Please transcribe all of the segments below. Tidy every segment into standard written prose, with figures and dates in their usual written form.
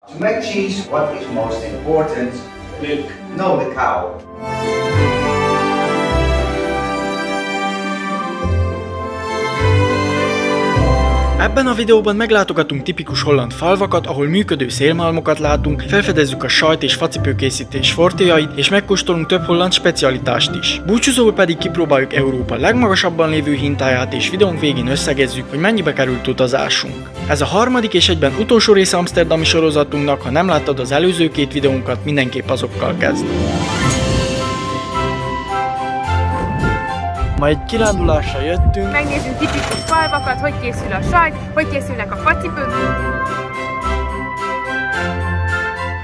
To make cheese, what is most important? Milk. No, the cow. Ebben a videóban meglátogatunk tipikus holland falvakat, ahol működő szélmalmokat látunk, felfedezzük a sajt és facipőkészítés fortéjait, és megkóstolunk több holland specialitást is. Búcsúzóul pedig kipróbáljuk Európa legmagasabban lévő hintáját, és videónk végén összegezzük, hogy mennyibe került utazásunk. Ez a harmadik és egyben utolsó része amszterdami sorozatunknak, ha nem láttad az előző két videónkat, mindenképp azokkal kezd. Ma egy kirándulásra jöttünk. Megnézzünk tipikus falvakat, hogy készül a sajt, hogy készülnek a facipők.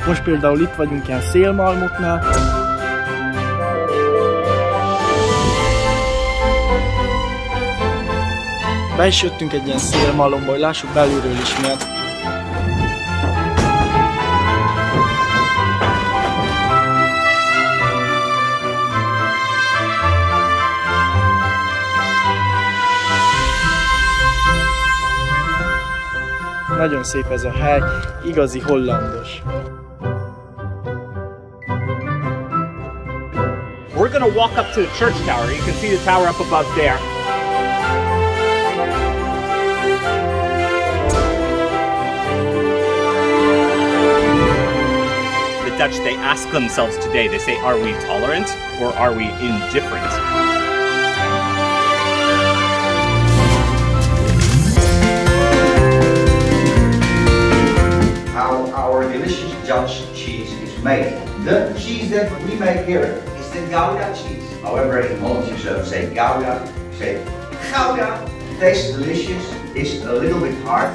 Most például itt vagyunk ilyen szélmalmoknál. Be is jöttünk egy ilyen szélmalomba, hogy lássuk belülről is milyen. Nagyon szép ez a hely, igazi hollandos. We're gonna walk up to the church tower. You can see the tower up above there. The Dutch, they ask themselves today, they say, are we tolerant or are we indifferent? Our delicious Dutch cheese is made. The cheese that we make here is the Gouda cheese. However, in Holland you don't say Gouda, you say Gouda. It tastes delicious, it's a little bit hard.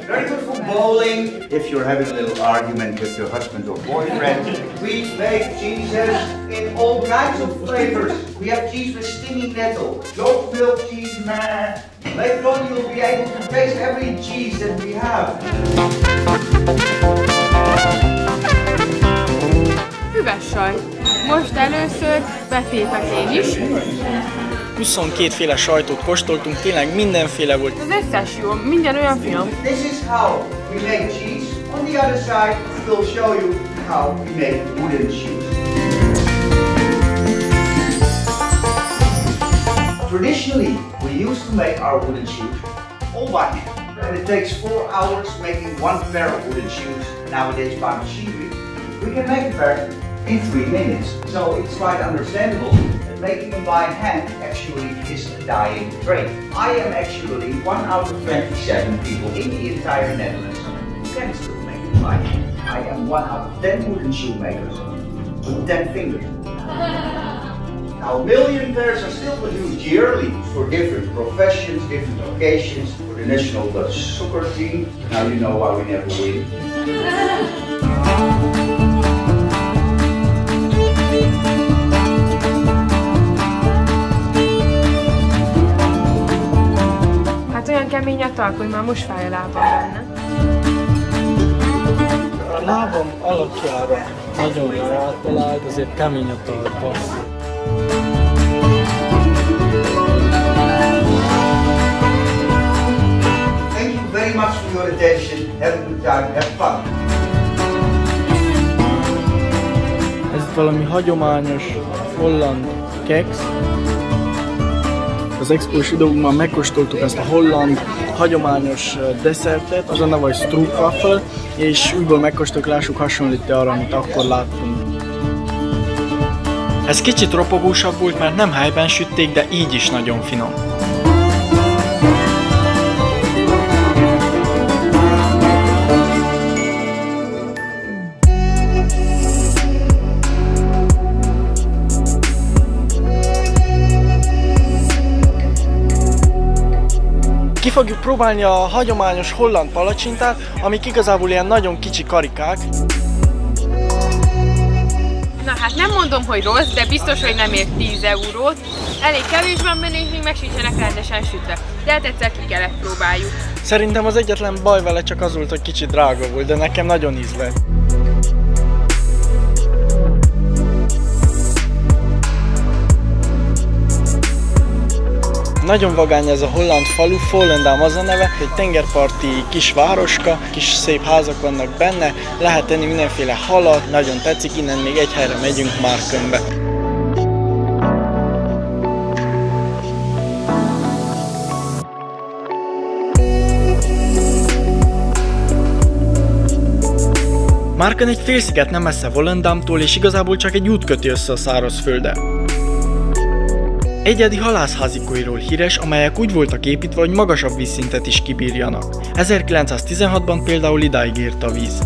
Very good for bowling. If you're having a little argument with your husband or boyfriend, we make cheeses in all kinds of flavors. We have cheese with stinging nettle, goat milk cheese, man. Later on you'll be able to taste every cheese that we have. Füves sajt. Most először betépek én is. 22 féle sajtot kóstoltunk, tényleg mindenféle volt. Az összes jó, minden olyan finom. This is how we make cheese. On the other side, we'll show you how we make wooden shoes. Traditionally, we used to make our wooden shoes all by hand. And it takes 4 hours making one pair of wooden shoes nowadays by machinery. We can make a pair in 3 minutes. So it's quite understandable that making them by hand actually is a dying trade. I am actually 1 out of 27 people in the entire Netherlands who can still make it by hand. I am 1 out of 10 wooden shoemakers with 10 fingers. Now, 1 million pairs are still produced yearly for different professions, different occasions, for the national Dutch soccer team. Now you know why we never win. Hát olyan kemény a talp, hogy már most fáj a lábam benne. A lábam alakjára nagyon rátalált, azért kemény a talpa. Thank you very much for your attention. Have a good time, have fun. Ez valami hagyományos holland keks. Az expós időkben megkóstoltuk ezt a holland hagyományos desszertet, az a neve, hogy stroopwafel, és újból megkóstoltuk, lássuk, hasonlít arra, amit akkor láttunk. Ez kicsit ropogósabb volt, mert nem helyben sütték, de így is nagyon finom. Ki fogjuk próbálni a hagyományos holland palacsintát, amik igazából ilyen nagyon kicsi karikák. Na hát nem mondom, hogy rossz, de biztos, hogy nem ért 10 eurót. Elég kevés van benne, és még meg sincsenek rendesen sütve. De hát egyszer ki kellett próbáljuk. Szerintem az egyetlen baj vele csak az volt, hogy kicsit drága volt, de nekem nagyon ízlett. Nagyon vagány ez a holland falu, Volendam az a neve, egy tengerparti kis városka, kis szép házak vannak benne, lehet tenni mindenféle halat, nagyon tetszik, innen még egy helyre megyünk Markenbe. Marken egy félsziget nem messze Volendamtól, és igazából csak egy út köti össze a szárazfölddel. Egyedi halászházikóiról híres, amelyek úgy voltak építve, hogy magasabb vízszintet is kibírjanak. 1916-ban például idáig ért a víz.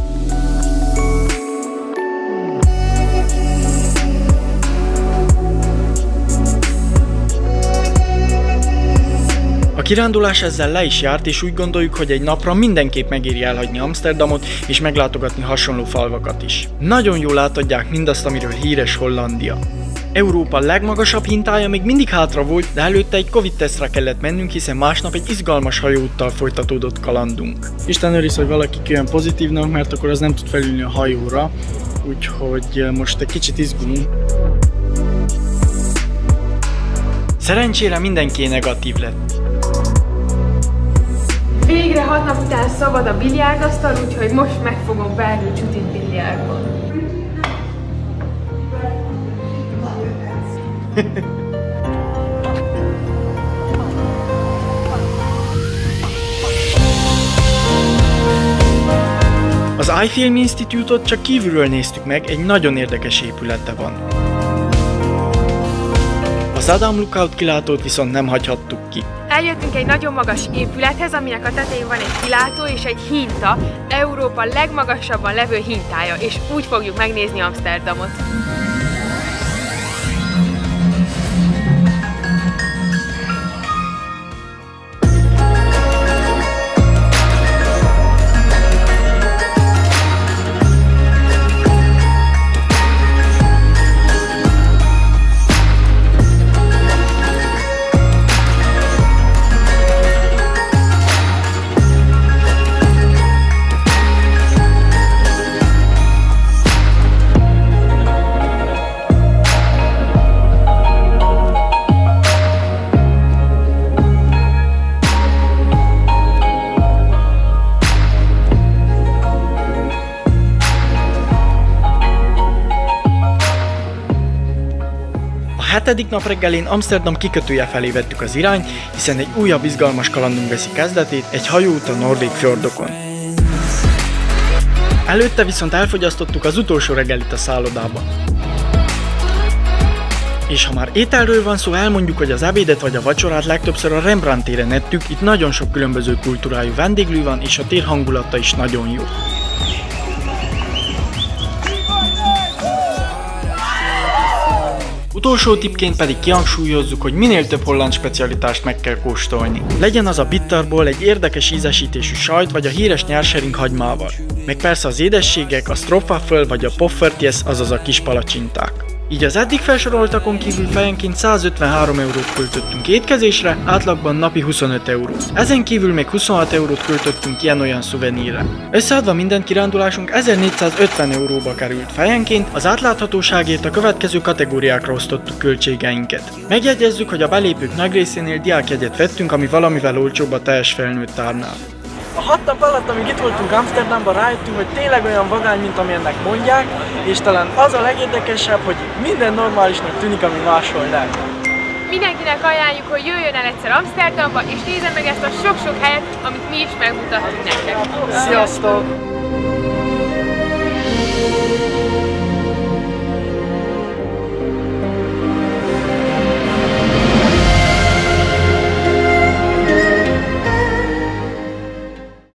A kirándulás ezzel le is járt, és úgy gondoljuk, hogy egy napra mindenképp megéri elhagyni Amsterdamot és meglátogatni hasonló falvakat is. Nagyon jól átadják mindazt, amiről híres Hollandia. Európa legmagasabb hintája még mindig hátra volt, de előtte egy Covid-tesztre kellett mennünk, hiszen másnap egy izgalmas hajóúttal folytatódott kalandunk. Isten őriz, hogy valaki olyan pozitívnak, mert akkor az nem tud felülni a hajóra, úgyhogy most egy kicsit izgulunk. Szerencsére mindenki negatív lett. Végre 6 nap után szabad a biliárdasztal, úgyhogy most meg fogom verni Csutit biliárdban. Az iFilm Institute-ot csak kívülről néztük meg, egy nagyon érdekes épülete van. Az Adam Lookout kilátót viszont nem hagyhattuk ki. Eljöttünk egy nagyon magas épülethez, aminek a tetején van egy kilátó és egy hinta, Európa legmagasabban levő hintája, és úgy fogjuk megnézni Amsterdamot. A 7. nap reggelén Amsterdam kikötője felé vettük az irányt, hiszen egy újabb izgalmas kalandunk veszi kezdetét, egy hajóút a norvég fjordokon. Előtte viszont elfogyasztottuk az utolsó reggelit a szállodában. És ha már ételről van szó, elmondjuk, hogy az ebédet vagy a vacsorát legtöbbször a Rembrandt téren ettük, itt nagyon sok különböző kultúrájú vendéglő van, és a tér hangulata is nagyon jó. Utolsó tippként pedig kihangsúlyozzuk, hogy minél több holland specialitást meg kell kóstolni. Legyen az a bitterból egy érdekes ízesítésű sajt, vagy a híres nyársering hagymával. Meg persze az édességek, a stroopwafel vagy a poffertjes, azaz a kis palacsinták. Így az eddig felsoroltakon kívül fejenként 153 eurót költöttünk étkezésre, átlagban napi 25 eurót. Ezen kívül még 26 eurót költöttünk ilyen-olyan szuvenírre. Összeadva minden kirándulásunk 1450 euróba került fejenként, az átláthatóságért a következő kategóriákra osztottuk költségeinket. Megjegyezzük, hogy a belépők nagy részénél diákjegyet vettünk, ami valamivel olcsóbb a teljes felnőtt árnál. A 6 nap alatt, amíg itt voltunk Amsterdamban, rájöttünk, hogy tényleg olyan vagány, mint amilyennek mondják, és talán az a legérdekesebb, hogy minden normálisnak tűnik, ami máshol nem. Mindenkinek ajánljuk, hogy jöjjön el egyszer Amsterdamba, és nézze meg ezt a sok-sok helyet, amit mi is megmutatunk nektek. Sziasztok!